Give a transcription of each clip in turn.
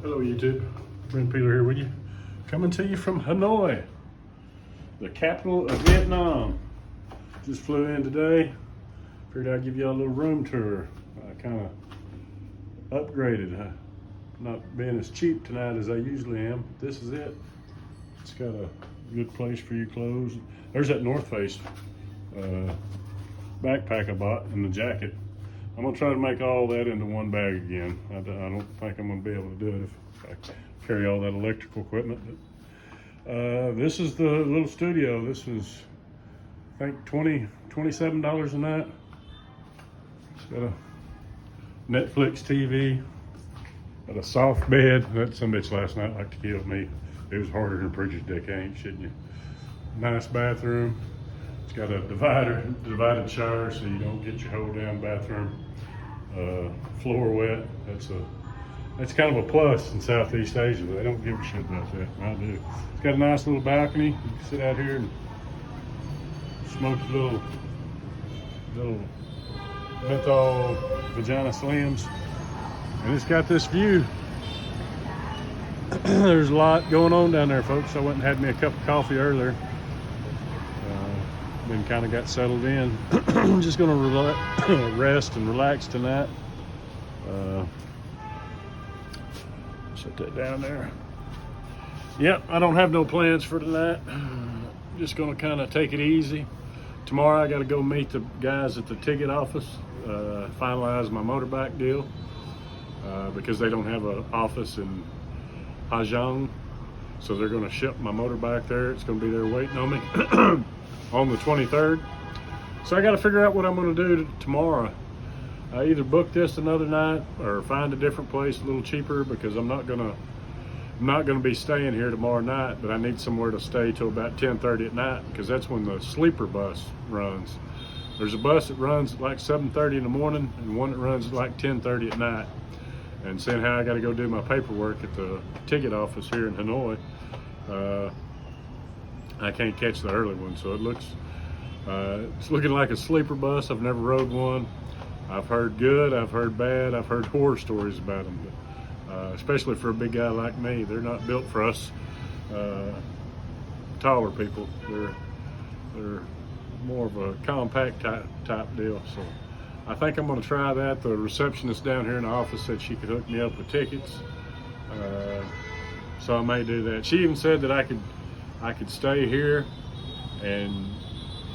Hello YouTube, Brent Peeler here with you. Coming to you from Hanoi, the capital of Vietnam. Just flew in today. Figured I'd give y'all a little room tour. I kind of upgraded, not being as cheap tonight as I usually am. This is it. It's got a good place for your clothes. There's that North Face backpack I bought and the jacket. I'm gonna try to make all that into one bag again. I don't think I'm gonna be able to do it if I carry all that electrical equipment. But this is the little studio. This was, I think, $27 a night. It's got a Netflix TV, got a soft bed. That some bitch last night like to kill me. It was harder than a preacher's dick, I ain't shitting you. Nice bathroom. It's got a divided shower so you don't get your whole damn bathroom floor wet. That's kind of a plus in Southeast Asia. They don't give a shit about that. I do. It's got a nice little balcony. You can sit out here and smoke a little menthol vagina slims. And it's got this view. There's a lot going on down there, folks. I went and had me a cup of coffee earlier. Then kind of got settled in. I'm just gonna rest and relax tonight. Set that down there. Yep, I don't have no plans for tonight. Just gonna kind of take it easy. Tomorrow I gotta go meet the guys at the ticket office, finalize my motorbike deal, because they don't have an office in Ha Giang, so they're gonna ship my motorbike there. It's gonna be there waiting on me on the 23rd. So I got to figure out what I'm going to do tomorrow. I either book this another night or find a different place a little cheaper, because I'm not going to be staying here tomorrow night, but I need somewhere to stay till about 10:30 at night, because that's when the sleeper bus runs. There's a bus that runs at like 7:30 in the morning and one that runs at like 10:30 at night. And seeing how I got to go do my paperwork at the ticket office here in Hanoi, I can't catch the early one, so it's looking like a sleeper bus. I've never rode one. I've heard good, I've heard bad, I've heard horror stories about them, but, especially for a big guy like me. They're not built for us taller people. They're more of a compact type deal. So I think I'm going to try that. The receptionist down here in the office said she could hook me up with tickets, so I may do that. She even said that I could stay here, and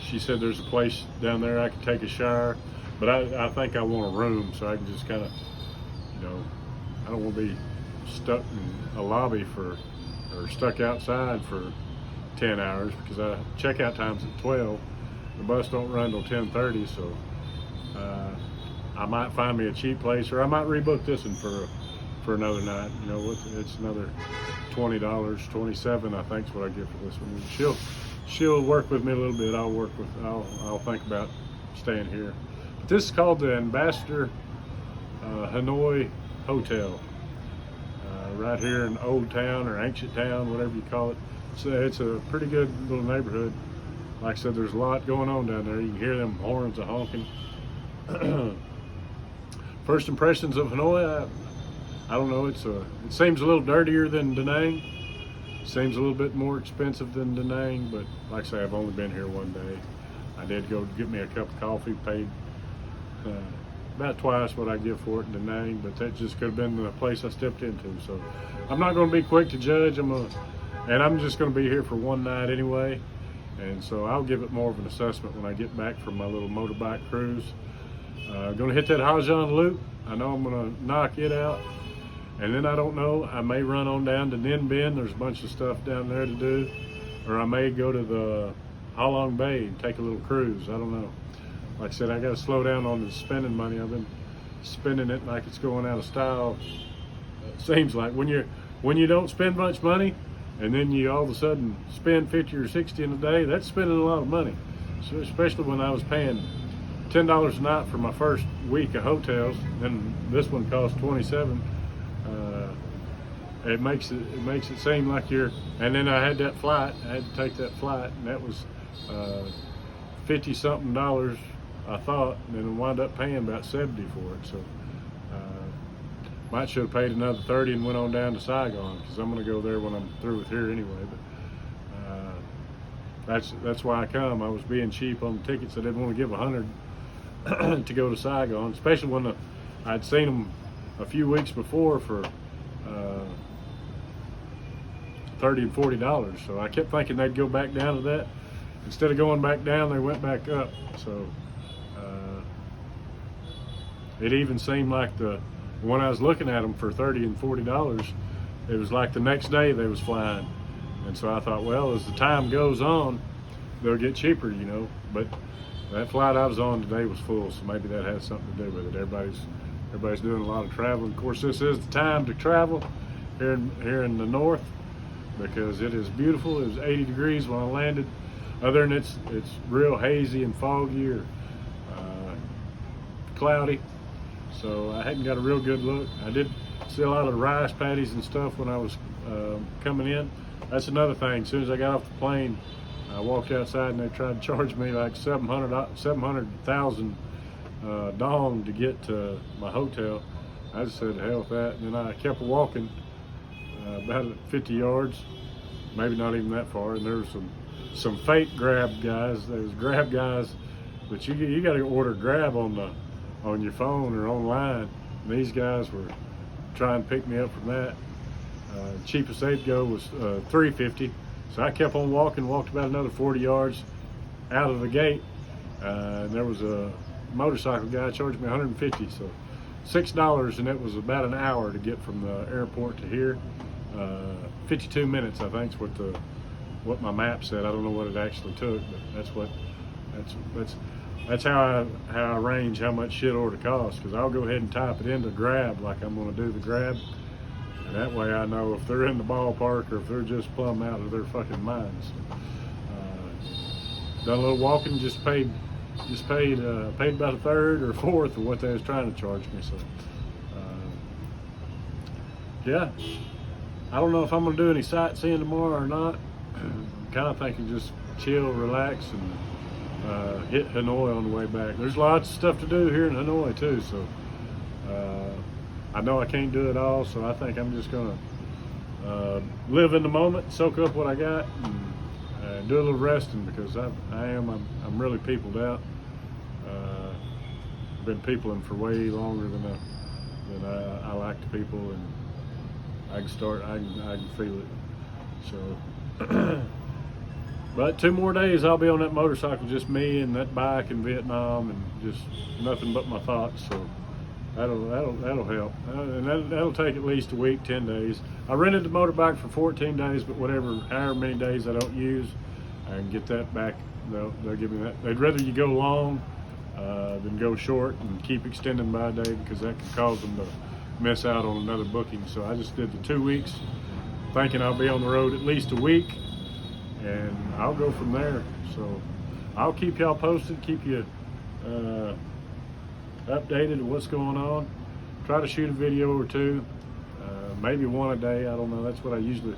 she said there's a place down there I could take a shower, but I think I want a room so I can just kind of, I don't want to be stuck in a lobby or stuck outside for 10 hours, because checkout time's at 12. The bus don't run till 10:30, so I might find me a cheap place, or I might rebook this one for another night. It's another $20, $27 I think is what I get for this one. She'll work with me a little bit. I'll think about staying here. But this is called the Ambassador Hanoi Hotel, right here in Old Town or Ancient Town, whatever you call it. So it's a pretty good little neighborhood. Like I said, there's a lot going on down there. You can hear them horns a honking. First impressions of Hanoi, I don't know. It seems a little dirtier than Da Nang. Seems a little bit more expensive than Da Nang, but like I say, I've only been here one day. I did go get me a cup of coffee, paid about twice what I give for it in Da Nang, but that just could have been the place I stepped into. So I'm not going to be quick to judge. I'm just going to be here for one night anyway, and so I'll give it more of an assessment when I get back from my little motorbike cruise. Going to hit that Ha Giang Loop. I know I'm going to knock it out. And then I don't know, I may run on down to Ninh Binh. There's a bunch of stuff down there to do. Or I may go to the Ha Long Bay and take a little cruise. I don't know. Like I said, I got to slow down on the spending money. I've been spending it like it's going out of style. It seems like when you don't spend much money, and then you all of a sudden spend 50 or 60 in a day, that's spending a lot of money. So especially when I was paying $10 a night for my first week of hotels, and this one cost $27. It makes it seem like you're, and then I had that flight. I had to take that flight, and that was $50-something, I thought, and then wound up paying about $70 for it. So Might should have paid another 30 and went on down to Saigon, because I'm going to go there when I'm through with here anyway. But that's why I come. I was being cheap on the tickets. I didn't want to give 100 to go to Saigon, especially when I'd seen them a few weeks before for $30 and $40. So I kept thinking they'd go back down to that. Instead of going back down, they went back up. So it even seemed like when I was looking at them for $30 and $40, it was like the next day they was flying. And so I thought, well, as the time goes on, they'll get cheaper, you know. But that flight I was on today was full, so maybe that has something to do with it. Everybody's doing a lot of traveling. Of course, this is the time to travel here in the north, because it is beautiful. It was 80 degrees when I landed. Other than it's real hazy and foggy or cloudy, so I hadn't got a real good look. I did see a lot of rice paddies and stuff when I was coming in. That's another thing. As soon as I got off the plane, I walked outside and they tried to charge me like 700,000 dong to get to my hotel. I just said, hell with that. And then I kept walking about 50 yards, maybe not even that far. And there was some fake Grab guys. There was Grab guys, but you got to order Grab on your phone or online. And these guys were trying to pick me up from that. Cheapest they'd go was $3.50. So I kept on walking, walked about another 40 yards out of the gate. And there was a motorcycle guy charged me $150. So $6, and it was about an hour to get from the airport to here. 52 minutes, I think, is what my map said. I don't know what it actually took, but that's how I arrange how much shit order costs, because I'll go ahead and type it into Grab like I'm going to do the Grab, and that way I know if they're in the ballpark or if they're just plumb out of their fucking minds. Done a little walking, just paid about a third or a fourth of what they was trying to charge me. So yeah, I don't know if I'm going to do any sightseeing tomorrow or not. I'm kind of thinking just chill, relax, and hit Hanoi on the way back. There's lots of stuff to do here in Hanoi too, so I know I can't do it all, so I think I'm just going to live in the moment, soak up what I got, and do a little resting, because I'm really peopled out. I've been peopling for way longer than I like to people, and I can feel it. So, but 2 more days I'll be on that motorcycle, just me and that bike in Vietnam, and just nothing but my thoughts. So that'll help, and that'll take at least a week, 10 days. I rented the motorbike for 14 days, but however many days I don't use, I can get that back. They'll give me that. They'd rather you go long than go short and keep extending by a day, because that can cause them to miss out on another booking. So I just did the 2 weeks, thinking I'll be on the road at least a week, and I'll go from there. So I'll keep y'all posted, keep you updated of what's going on. Try to shoot a video or two, maybe one a day. I don't know, that's what I usually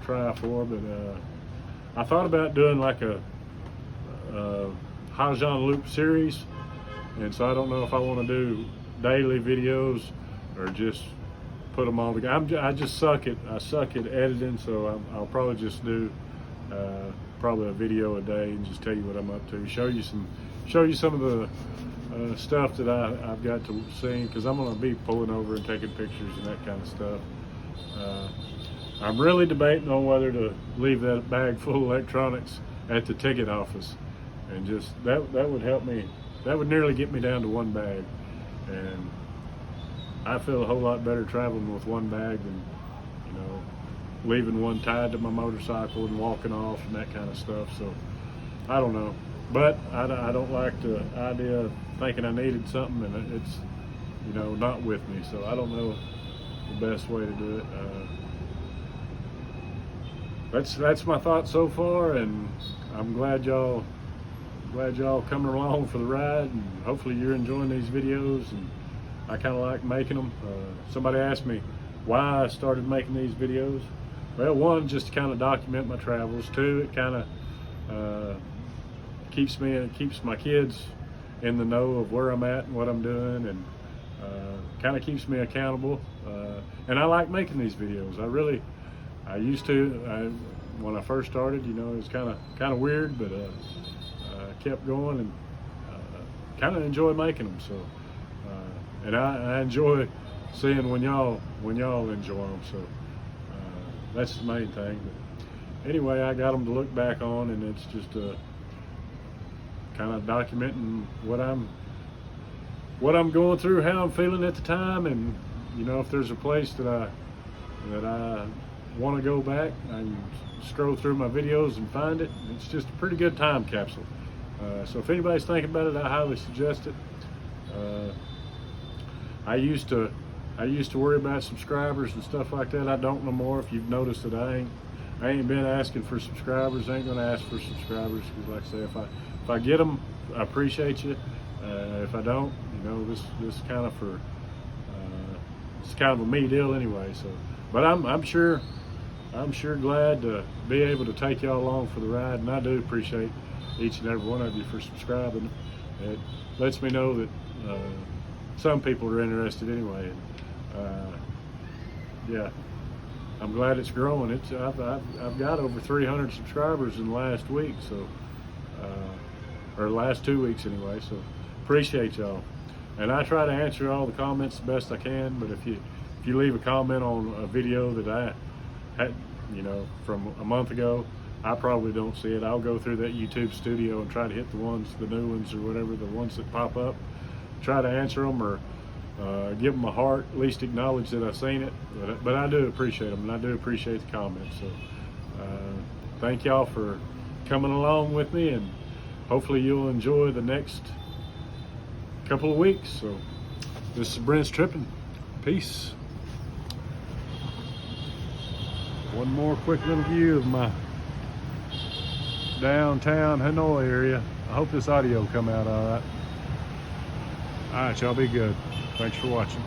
try for. But I thought about doing like a Ha Giang Loop series, and so I don't know if I want to do daily videos or just put them all together. I suck at editing, so I'll probably just do probably a video a day and just tell you what I'm up to. Show you some of the stuff that I've got to see, because I'm going to be pulling over and taking pictures and that kind of stuff. I'm really debating on whether to leave that bag full of electronics at the ticket office, and just that would help me. That would nearly get me down to 1 bag, and I feel a whole lot better traveling with 1 bag than, leaving one tied to my motorcycle and walking off and that kind of stuff. So I don't know, but I don't like the idea of thinking I needed something and it's not with me. So I don't know the best way to do it. That's my thoughts so far, and I'm glad y'all coming along for the ride, and hopefully you're enjoying these videos. And I kind of like making them. Somebody asked me why I started making these videos. Well, 1, just to kind of document my travels. 2, it kind of keeps my kids in the know of where I'm at and what I'm doing, and kind of keeps me accountable And I like making these videos. I used to, when I first started, you know, it was kind of weird, but I kept going and kind of enjoy making them. So, and I enjoy seeing when y'all enjoy them. So that's the main thing. But anyway, I got them to look back on, and it's just kind of documenting what I'm going through, how I'm feeling at the time, and you know, if there's a place that I want to go back, I can scroll through my videos and find it. It's just a pretty good time capsule. So if anybody's thinking about it, I highly suggest it. I used to worry about subscribers and stuff like that. I don't no more. If you've noticed that I ain't been asking for subscribers. I ain't gonna ask for subscribers, because like I say, if I get them, I appreciate you. If I don't, you know, this kind of for it's kind of a me deal anyway. So, but I'm sure glad to be able to take y'all along for the ride, and I do appreciate each and every one of you for subscribing. It lets me know that some people are interested anyway. Yeah, I'm glad it's growing. I've got over 300 subscribers in the last week, so or last 2 weeks anyway. So appreciate y'all, and I try to answer all the comments the best I can. But if you leave a comment on a video that I had, you know, from a month ago, I probably don't see it. I'll go through that YouTube studio and try to hit the new ones or whatever, the ones that pop up, try to answer them, or give them a heart, at least acknowledge that I've seen it. But I do appreciate them, and I do appreciate the comments. So thank y'all for coming along with me, and hopefully you'll enjoy the next couple of weeks. So this is Brent's Tripping. Peace. One more quick little view of my downtown Hanoi area. I hope this audio come out all right. All right, y'all be good. Thanks for watching.